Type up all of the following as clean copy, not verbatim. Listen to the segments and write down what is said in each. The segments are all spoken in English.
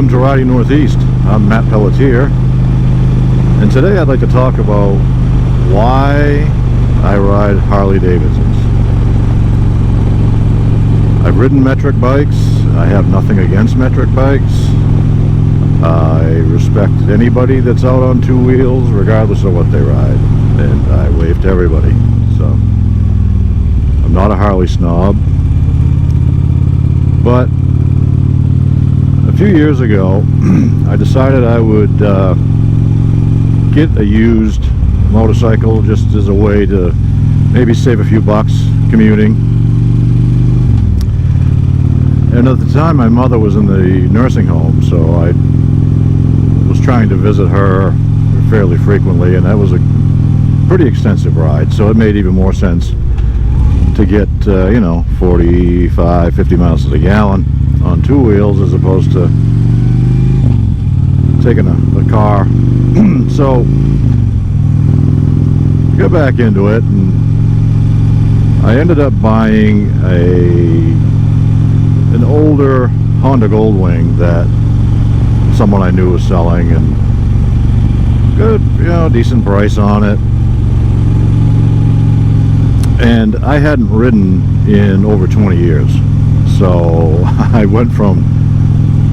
Welcome to Riding Northeast. I'm Matt Pelletier, and today I'd like to talk about why I ride Harley-Davidsons. I've ridden metric bikes. I have nothing against metric bikes. I respect anybody that's out on two wheels, regardless of what they ride, and I wave to everybody. So I'm not a Harley snob, but a few years ago I decided I would get a used motorcycle just as a way to maybe save a few bucks commuting. And at the time my mother was in the nursing home, so I was trying to visit her fairly frequently, and that was a pretty extensive ride, so it made even more sense to get 45-50 miles to the gallon on two wheels as opposed to taking a car. So got back into it, and I ended up buying an older Honda Goldwing that someone I knew was selling, and good, decent price on it. And I hadn't ridden in over 20 years. So I went from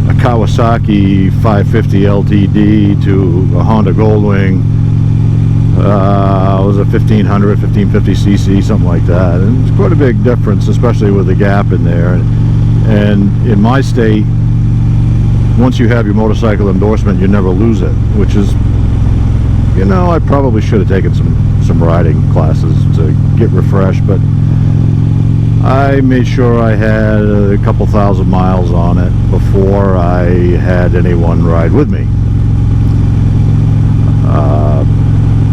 a Kawasaki 550 LTD to a Honda Goldwing. It was a 1550cc, something like that. And it's quite a big difference, especially with the gap in there. And in my state, once you have your motorcycle endorsement, you never lose it, which is, I probably should have taken some riding classes to get refreshed, but I made sure I had a couple thousand miles on it before I had anyone ride with me.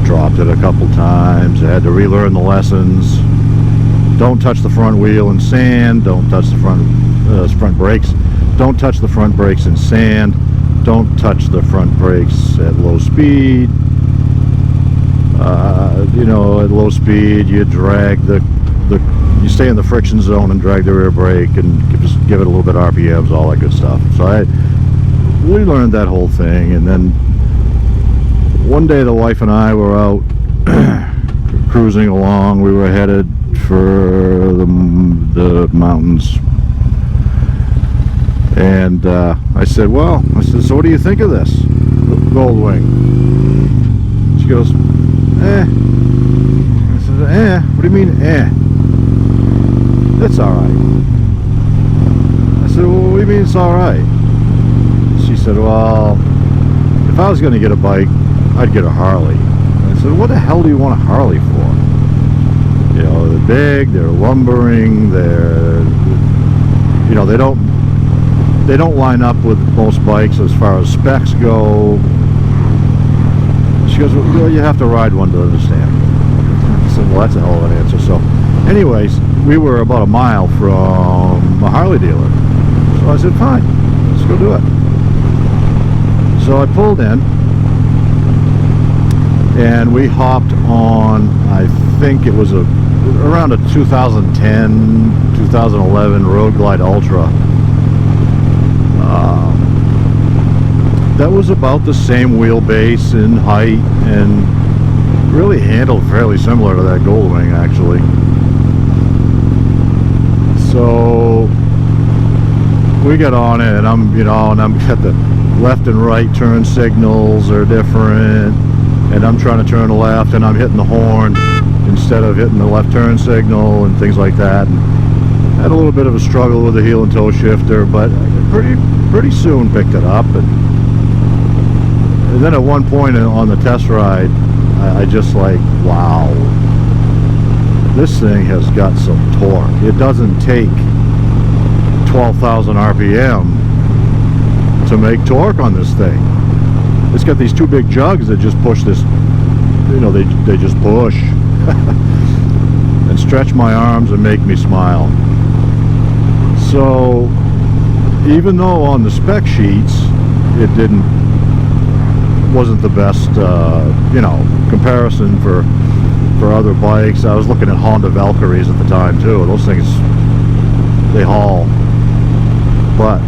Dropped it a couple times. I had to relearn the lessons. Don't touch the front wheel in sand. Don't touch the front brakes. Don't touch the front brakes in sand. Don't touch the front brakes at low speed. At low speed, you drag you stay in the friction zone and drag the rear brake and just give it a little bit of RPMs, all that good stuff. So we learned that whole thing, and then one day the wife and I were out cruising along. We were headed for the mountains, and I said, so what do you think of this Goldwing? She goes, I said, what do you mean, It's alright. I said, well, what do you mean it's alright? She said, well, if I was going to get a bike, I'd get a Harley. I said, what the hell do you want a Harley for? They're big, they're lumbering, they don't line up with most bikes as far as specs go. She goes, well, you have to ride one to understand. I said, well, that's a hell of an answer. So anyways, we were about a mile from a Harley dealer. So I said, fine, let's go do it. So I pulled in, and we hopped on, I think it was around a 2010, 2011 Road Glide Ultra. That was about the same wheelbase in height, and really handled fairly similar to that Goldwing, actually. So we got on it, and I'm got the left and right turn signals are different, and I'm trying to turn left, and I'm hitting the horn instead of hitting the left turn signal and things like that. And had a little bit of a struggle with the heel and toe shifter, but pretty soon picked it up. And then at one point on the test ride, I just wow, this thing has got some torque. It doesn't take 12,000 RPM to make torque on this thing. It's got these two big jugs that just push this, they just push and stretch my arms and make me smile. So even though on the spec sheets it wasn't the best comparison for other bikes, I was looking at Honda Valkyries at the time too. Those things, they haul. But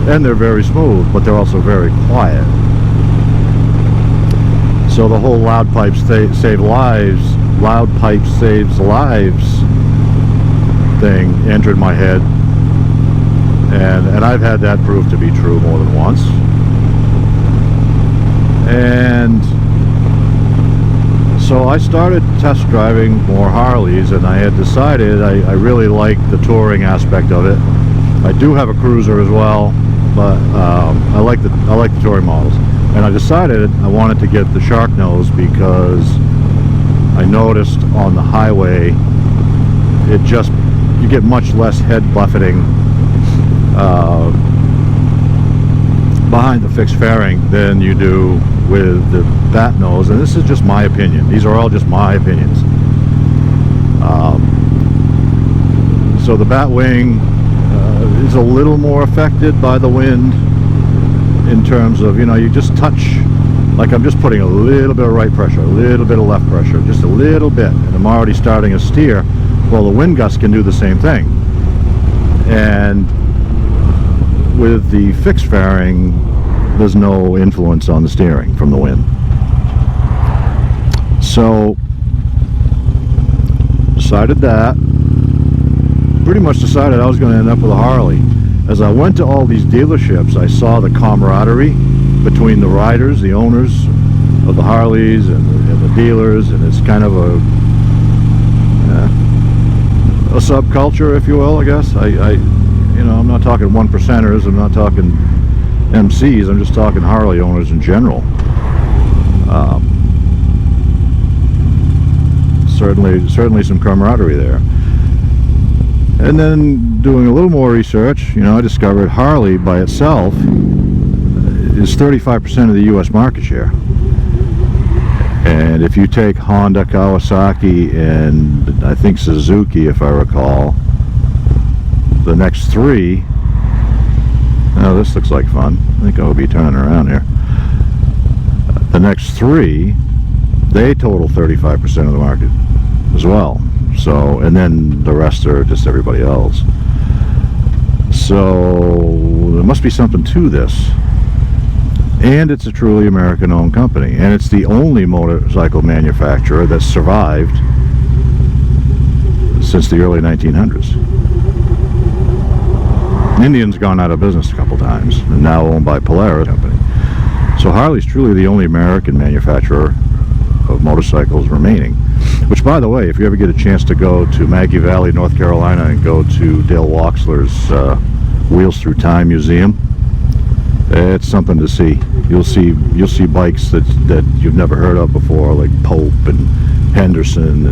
and they're very smooth, but they're also very quiet. So the whole loud pipes save lives, loud pipes saves lives thing entered my head, and I've had that proved to be true more than once. And so I started test driving more Harleys, and I had decided I really like the touring aspect of it. I do have a cruiser as well, but I like the touring models. And I decided I wanted to get the shark nose because I noticed on the highway you get much less head buffeting behind the fixed fairing than you do with the bat nose. And this is just my opinion. These are all just my opinions. So the bat wing is a little more affected by the wind in terms of, you just touch, like I'm just putting a little bit of right pressure, a little bit of left pressure, just a little bit, and I'm already starting a steer. Well, the wind gust can do the same thing. And with the fixed fairing, there's no influence on the steering from the wind. So decided that. Pretty much decided I was going to end up with a Harley. As I went to all these dealerships, I saw the camaraderie between the riders, the owners of the Harleys, and the dealers, and it's kind of a subculture, if you will, I guess. I'm not talking one percenters, I'm not talking MCs, I'm just talking Harley owners in general. Certainly some camaraderie there. And then doing a little more research, I discovered Harley by itself is 35% of the US market share. And if you take Honda, Kawasaki, and I think Suzuki, if I recall, the next three, oh, this looks like fun. I think I'll be turning around here. The next three, they total 35% of the market as well. So, and then the rest are just everybody else. So there must be something to this. And it's a truly American-owned company, and it's the only motorcycle manufacturer that's survived since the early 1900s. Indian's gone out of business a couple times, and now owned by Polaris Company. So Harley's truly the only American manufacturer of motorcycles remaining. Which, by the way, if you ever get a chance to go to Maggie Valley, North Carolina, and go to Dale Wachsler's Wheels Through Time Museum, it's something to see. You'll see bikes that you've never heard of before, like Pope and Henderson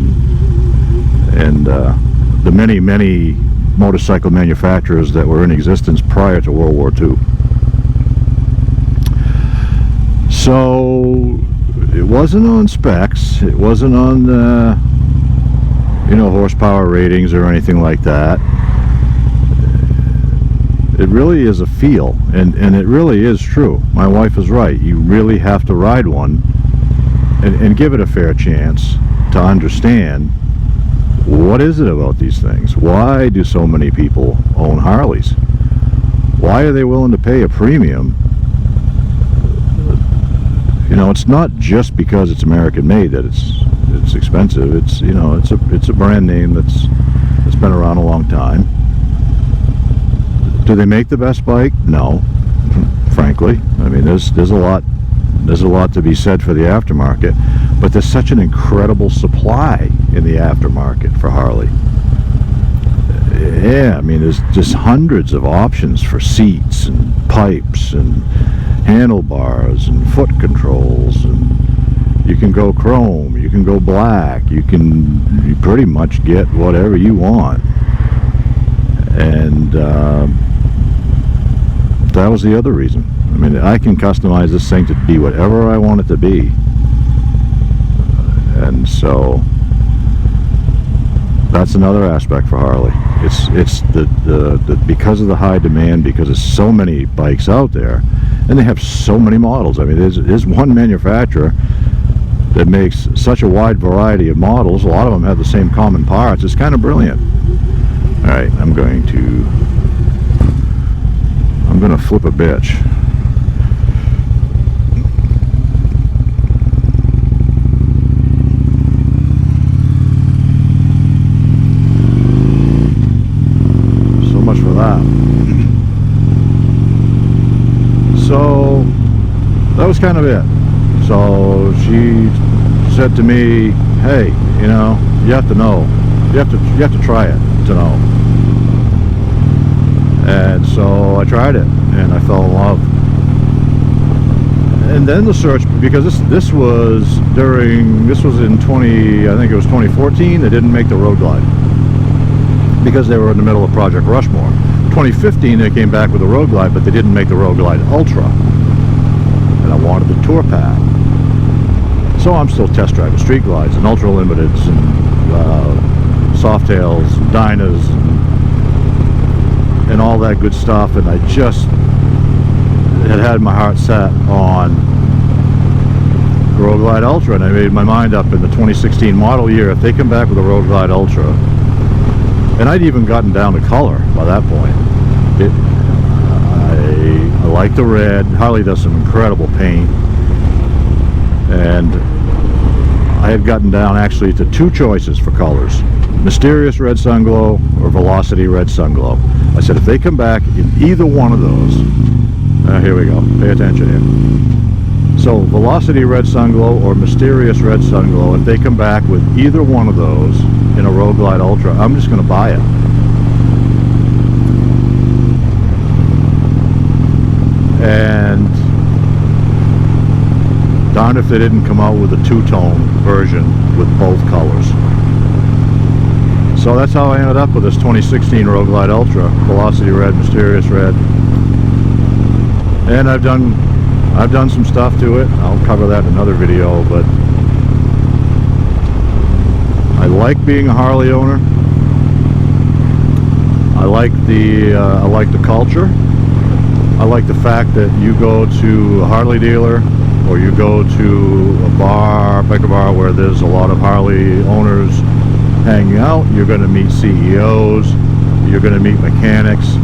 and the many motorcycle manufacturers that were in existence prior to World War II. So it wasn't on specs, it wasn't on horsepower ratings or anything like that. It really is a feel, and it really is true. My wife is right. You really have to ride one and give it a fair chance to understand what is it about these things. Why do so many people own Harleys? Why are they willing to pay a premium? It's not just because it's American made that it's expensive. It's a brand name that's been around a long time. Do they make the best bike? No, frankly. I mean, there's a lot to be said for the aftermarket, but there's such an incredible supply in the aftermarket for Harley. Yeah, I mean, there's just hundreds of options for seats and pipes and handlebars and foot controls, and you can go chrome, you can go black, you pretty much get whatever you want. And that was the other reason. I mean, I can customize this thing to be whatever I want it to be. And so that's another aspect for Harley. It's the because of the high demand, because there's so many bikes out there, and they have so many models. I mean, there's one manufacturer that makes such a wide variety of models. A lot of them have the same common parts. It's kind of brilliant. All right, I'm going to I'm gonna flip a bitch. So much for that. So that was kind of it. So she said to me, hey, you know, you have to know, you have to try it to know. And so I tried it and I fell in love. And then the search, because this was in 2014. They didn't make the Road Glide because they were in the middle of Project Rushmore. 2015 they came back with the Road Glide, but they didn't make the Road Glide Ultra. And I wanted the Tour Pad. So I'm still test driving street glides and ultra limiteds and Softails and Dynas and all that good stuff, and I just had my heart set on Road Glide Ultra, and I made my mind up in the 2016 model year, if they come back with a Road Glide Ultra, and I'd even gotten down to color by that point. I like the red. Harley does some incredible paint, and I had gotten down actually to two choices for colors: Mysterious Red Sunglow or Velocity Red Sunglow. I said, if they come back in either one of those, here we go, pay attention here. So Velocity Red Sunglow or Mysterious Red Sunglow, if they come back with either one of those in a Road Glide Ultra, I'm just going to buy it. And darn if they didn't come out with a two-tone version with both colors. So that's how I ended up with this 2016 Road Glide Ultra, Velocity Red, Mysterious Red. And I've done some stuff to it. I'll cover that in another video, but I like being a Harley owner. I like the culture. I like the fact that you go to a Harley dealer or you go to a bar, biker bar, where there's a lot of Harley owners hanging out. You're going to meet CEOs, you're going to meet mechanics,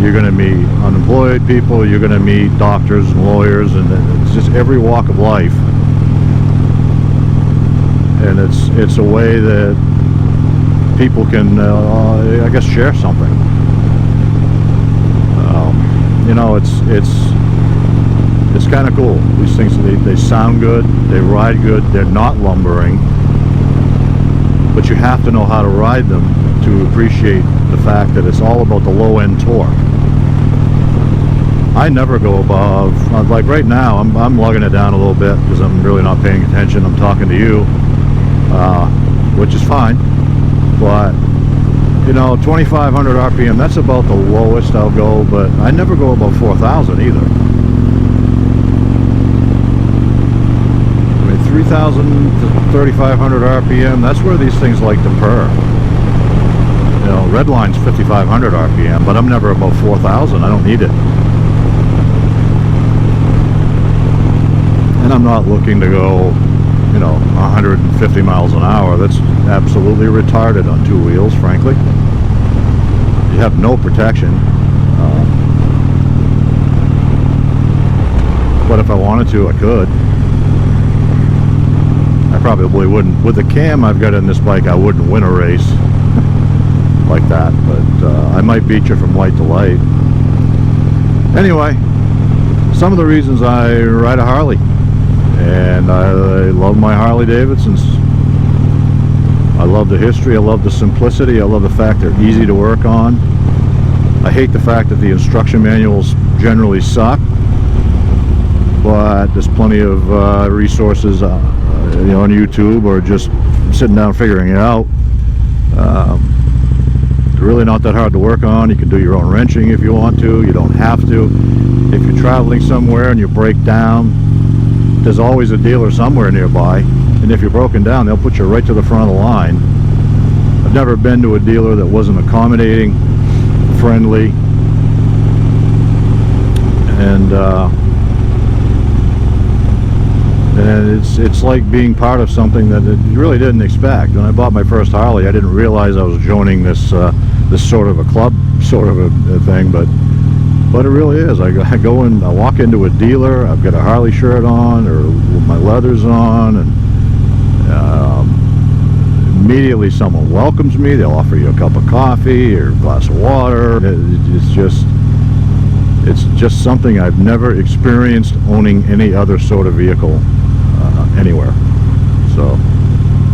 you're going to meet unemployed people, you're going to meet doctors and lawyers, and it's just every walk of life. And it's a way that people can, I guess, share something. You know, it's kind of cool. These things, they sound good, they ride good, they're not lumbering, but you have to know how to ride them to appreciate the fact that it's all about the low-end torque. I never go above, like right now, I'm lugging it down a little bit because I'm really not paying attention. I'm talking to you, which is fine, but you know, 2,500 RPM, that's about the lowest I'll go, but I never go above 4,000 either. I mean, 3,000 to 3,500 RPM, that's where these things like to purr. You know, Redline's 5,500 RPM, but I'm never above 4,000. I don't need it. And I'm not looking to go, you know, 150 miles an hour. That's absolutely retarded on two wheels, frankly. You have no protection. But if I wanted to, I could. I probably wouldn't. With the cam I've got in this bike, I wouldn't win a race like that. But I might beat you from light to light. Anyway, some of the reasons I ride a Harley. And I love my Harley Davidsons. I love the history, I love the simplicity, I love the fact they're easy to work on. I hate the fact that the instruction manuals generally suck, but there's plenty of resources you know, on YouTube, or just sitting down figuring it out. They're really not that hard to work on. You can do your own wrenching if you want to. You don't have to. If you're traveling somewhere and you break down, there's always a dealer somewhere nearby, and if you're broken down, they'll put you right to the front of the line. I've never been to a dealer that wasn't accommodating, friendly, and it's like being part of something that you really didn't expect. When I bought my first Harley, I didn't realize I was joining this this sort of a club, sort of a thing, but But it really is. I go in, I walk into a dealer, I've got a Harley shirt on or my leathers on, and immediately someone welcomes me. They'll offer you a cup of coffee or a glass of water. It's just something I've never experienced owning any other sort of vehicle anywhere. So,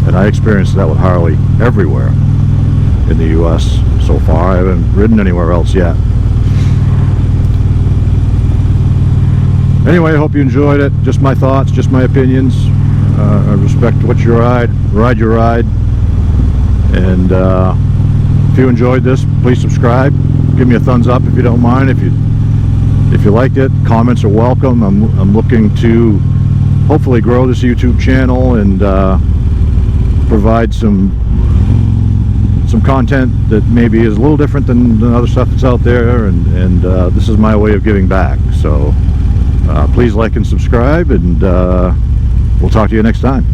and I experienced that with Harley everywhere in the US so far. I haven't ridden anywhere else yet. Anyway, I hope you enjoyed it. Just my thoughts, just my opinions. I respect what you ride your ride. And if you enjoyed this, please subscribe. Give me a thumbs up if you don't mind. If you liked it, comments are welcome. I'm looking to hopefully grow this YouTube channel and provide some content that maybe is a little different than other stuff that's out there, and this is my way of giving back. So please like and subscribe, and we'll talk to you next time.